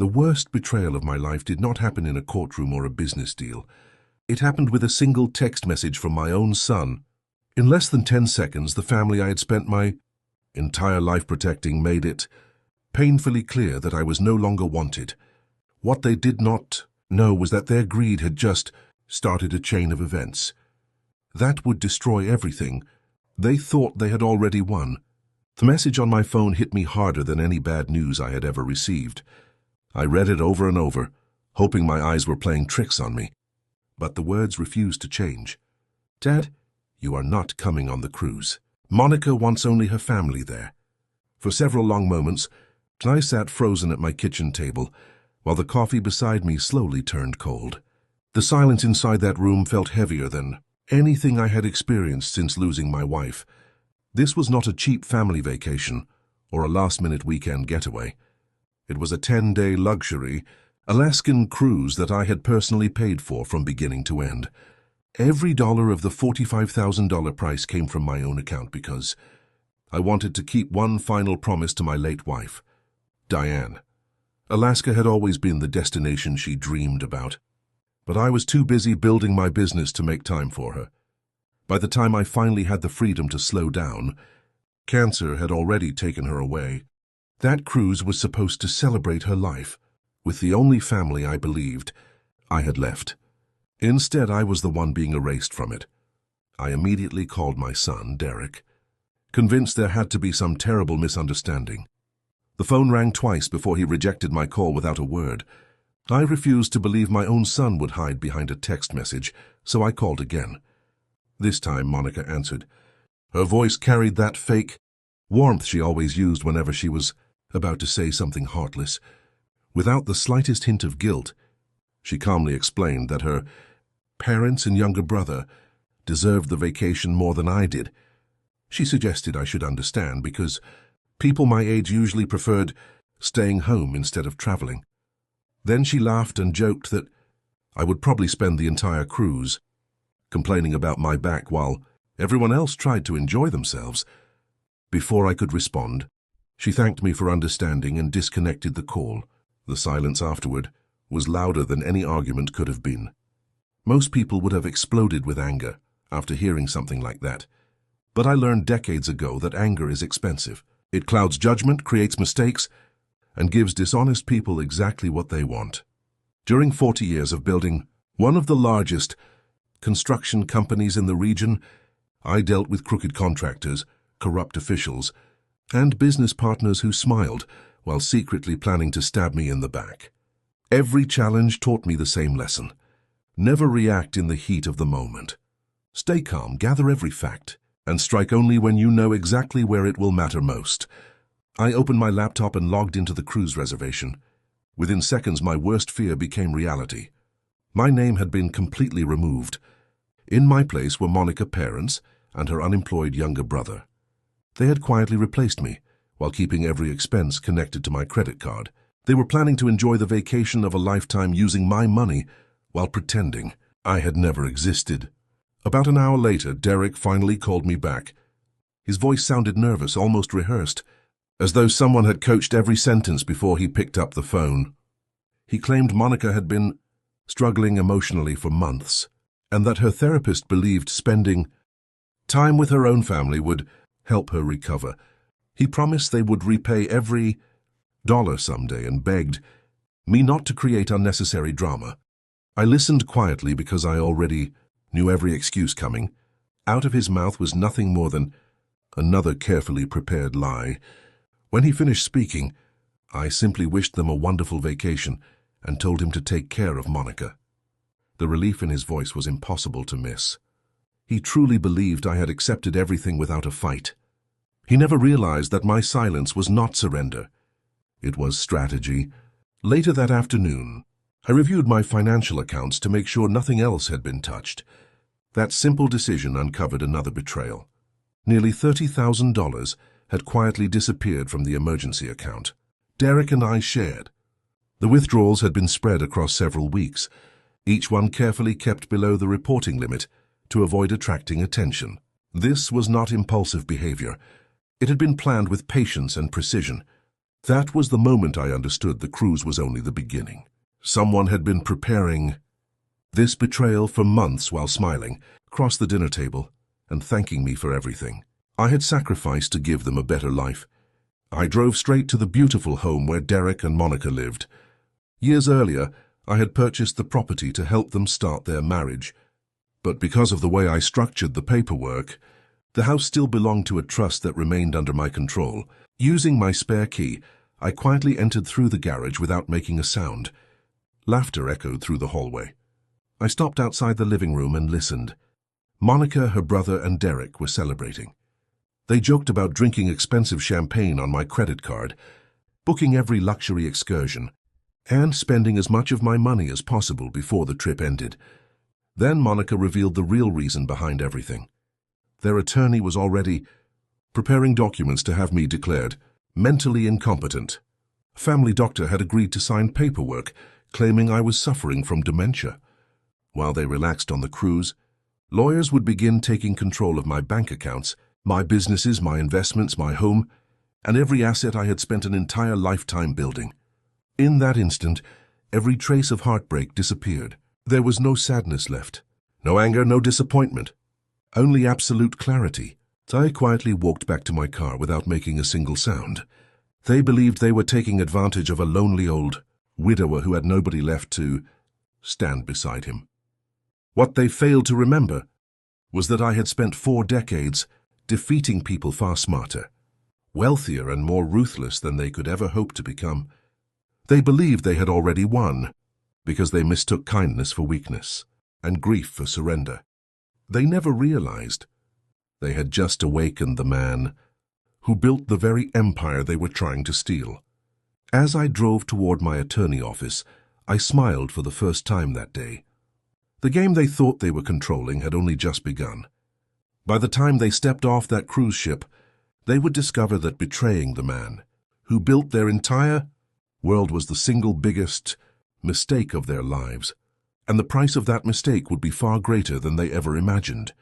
The worst betrayal of my life did not happen in a courtroom or a business deal. It happened with a single text message from my own son. In less than 10 seconds, the family I had spent my entire life protecting made it painfully clear that I was no longer wanted. What they did not know was that their greed had just started a chain of events that would destroy everything. They thought they had already won. The message on my phone hit me harder than any bad news I had ever received. I read it over and over, hoping my eyes were playing tricks on me. But the words refused to change. Dad, you are not coming on the cruise. Monica wants only her family there. For several long moments, I sat frozen at my kitchen table, while the coffee beside me slowly turned cold. The silence inside that room felt heavier than anything I had experienced since losing my wife. This was not a cheap family vacation or a last-minute weekend getaway. It was a 10-day luxury Alaskan cruise that I had personally paid for from beginning to end. Every dollar of the $45,000 price came from my own account because I wanted to keep one final promise to my late wife, Diane. Alaska had always been the destination she dreamed about, but I was too busy building my business to make time for her. By the time I finally had the freedom to slow down, cancer had already taken her away. That cruise was supposed to celebrate her life with the only family I believed I had left. Instead, I was the one being erased from it. I immediately called my son, Derek, convinced there had to be some terrible misunderstanding. The phone rang twice before he rejected my call without a word. I refused to believe my own son would hide behind a text message, so I called again. This time, Monica answered. Her voice carried that fake warmth she always used whenever she was about to say something heartless. Without the slightest hint of guilt, she calmly explained that her parents and younger brother deserved the vacation more than I did. She suggested I should understand because people my age usually preferred staying home instead of traveling. Then she laughed and joked that I would probably spend the entire cruise complaining about my back while everyone else tried to enjoy themselves. Before I could respond, she thanked me for understanding and disconnected the call. The silence afterward was louder than any argument could have been. Most people would have exploded with anger after hearing something like that. But I learned decades ago that anger is expensive. It clouds judgment, creates mistakes, and gives dishonest people exactly what they want. During 40 years of building one of the largest construction companies in the region, I dealt with crooked contractors, corrupt officials, and business partners who smiled while secretly planning to stab me in the back. Every challenge taught me the same lesson. Never react in the heat of the moment. Stay calm, gather every fact, and strike only when you know exactly where it will matter most. I opened my laptop and logged into the cruise reservation. Within seconds, my worst fear became reality. My name had been completely removed. In my place were Monica's parents and her unemployed younger brother. They had quietly replaced me, while keeping every expense connected to my credit card. They were planning to enjoy the vacation of a lifetime using my money while pretending I had never existed. About an hour later, Derek finally called me back. His voice sounded nervous, almost rehearsed, as though someone had coached every sentence before he picked up the phone. He claimed Monica had been struggling emotionally for months, and that her therapist believed spending time with her own family would help her recover. He promised they would repay every dollar someday and begged me not to create unnecessary drama. I listened quietly because I already knew every excuse coming. Out of his mouth was nothing more than another carefully prepared lie. When he finished speaking, I simply wished them a wonderful vacation and told him to take care of Monica. The relief in his voice was impossible to miss. He truly believed I had accepted everything without a fight. He never realized that my silence was not surrender. It was strategy. Later that afternoon, I reviewed my financial accounts to make sure nothing else had been touched. That simple decision uncovered another betrayal. Nearly $30,000 had quietly disappeared from the emergency account. Derek and I shared. The withdrawals had been spread across several weeks, each one carefully kept below the reporting limit to avoid attracting attention. This was not impulsive behavior. It had been planned with patience and precision. That was the moment I understood the cruise was only the beginning. Someone had been preparing this betrayal for months while smiling across the dinner table and thanking me for everything I had sacrificed to give them a better life. I drove straight to the beautiful home where Derek and Monica lived. Years earlier, I had purchased the property to help them start their marriage. But because of the way I structured the paperwork, the house still belonged to a trust that remained under my control. Using my spare key, I quietly entered through the garage without making a sound. Laughter echoed through the hallway. I stopped outside the living room and listened. Monica, her brother, and Derek were celebrating. They joked about drinking expensive champagne on my credit card, booking every luxury excursion, and spending as much of my money as possible before the trip ended. Then Monica revealed the real reason behind everything. Their attorney was already preparing documents to have me declared mentally incompetent. A family doctor had agreed to sign paperwork claiming I was suffering from dementia. While they relaxed on the cruise, lawyers would begin taking control of my bank accounts, my businesses, my investments, my home, and every asset I had spent an entire lifetime building. In that instant, every trace of heartbreak disappeared. There was no sadness left, no anger, no disappointment, only absolute clarity. I quietly walked back to my car without making a single sound. They believed they were taking advantage of a lonely old widower who had nobody left to stand beside him. What they failed to remember was that I had spent 4 decades defeating people far smarter, wealthier, and more ruthless than they could ever hope to become. They believed they had already won because they mistook kindness for weakness and grief for surrender. They never realized they had just awakened the man who built the very empire they were trying to steal. As I drove toward my attorney office, I smiled for the first time that day. The game they thought they were controlling had only just begun. By the time they stepped off that cruise ship, they would discover that betraying the man who built their entire world was the single biggest mistake of their lives, and the price of that mistake would be far greater than they ever imagined.